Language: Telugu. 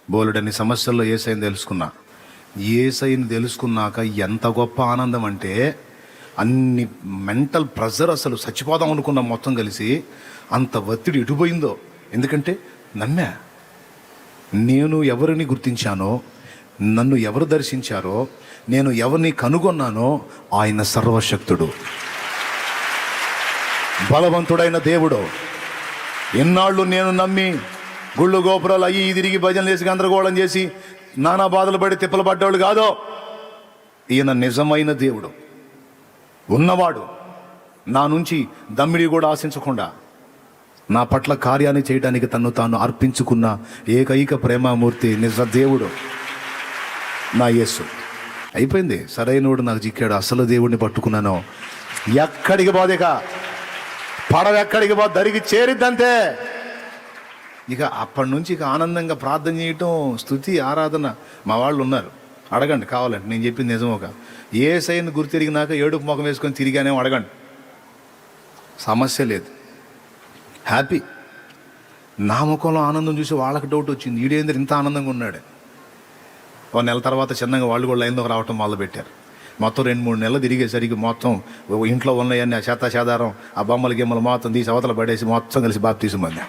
బోలెడన్ని సమస్యల్లో యేసయ్యని తెలుసుకున్నా. యేసయ్యని తెలుసుకున్నాక ఎంత గొప్ప ఆనందం అంటే, అన్ని మెంటల్ ప్రెజర్, అసలు చచ్చిపోదాం అనుకున్నాం మొత్తం కలిసి. అంత ఒత్తిడి ఎటుపోయిందో. ఎందుకంటే నమ్మా. నేను ఎవరిని గుర్తించానో, నన్ను ఎవరు దర్శించారో, నేను ఎవరిని కనుగొన్నానో ఆయన సర్వశక్తుడు, బలవంతుడైన దేవుడు. ఎన్నాళ్ళు నేను నమ్మి గుళ్ళు గోపురాలు అయ్యి తిరిగి భజనలు వేసి గందరగోళం చేసి నానా బాధలు పడి తిప్పలు పడ్డవాళ్ళు కాదో. ఈయన నిజమైన దేవుడు, ఉన్నవాడు. నా నుంచి దమ్మిడి కూడా ఆశించకుండా నా పట్ల కార్యాన్ని చేయడానికి తను తాను అర్పించుకున్న ఏకైక ప్రేమామూర్తి, నిజ దేవుడు నా యేసు. అయిపోయింది. సరైనోడు నాకు చిక్కాడు. అసలు దేవుడిని పట్టుకున్నాను. ఎక్కడికి పోదేక పడవ ఎక్కడికి పో, దరికి చేరిద్దంతే. ఇక అప్పటి నుంచి ఇక ఆనందంగా ప్రార్థన చేయటం, స్తుతి, ఆరాధన. మా వాళ్ళు ఉన్నారు, అడగండి కావాలంటే. నేను చెప్పింది నిజమోక. యేసయ్యని గుర్తు తిరిగినాక ఏడుపు ముఖం వేసుకొని తిరిగానే అడగండి, సమస్య లేదు, హ్యాపీ. నా ముఖంలో ఆనందం చూసి వాళ్ళకి డౌట్ వచ్చింది, ఈడేంద్ర ఇంత ఆనందంగా ఉన్నాడు. ఒక నెల తర్వాత చిన్నగా వాళ్ళు కూడా లైన్లోకి రావటం మొదలుపెట్టారు. మొత్తం 2-3 నెలలు తిరిగేసరికి మొత్తం ఇంట్లో ఉన్నాయన్నీ ఆ చెత్త చెదారం, ఆ బొమ్మలు గిమ్మలు మొత్తం తీసి అవతల పడేసి మొత్తం కలిసి బాప్తిసం పొందాం.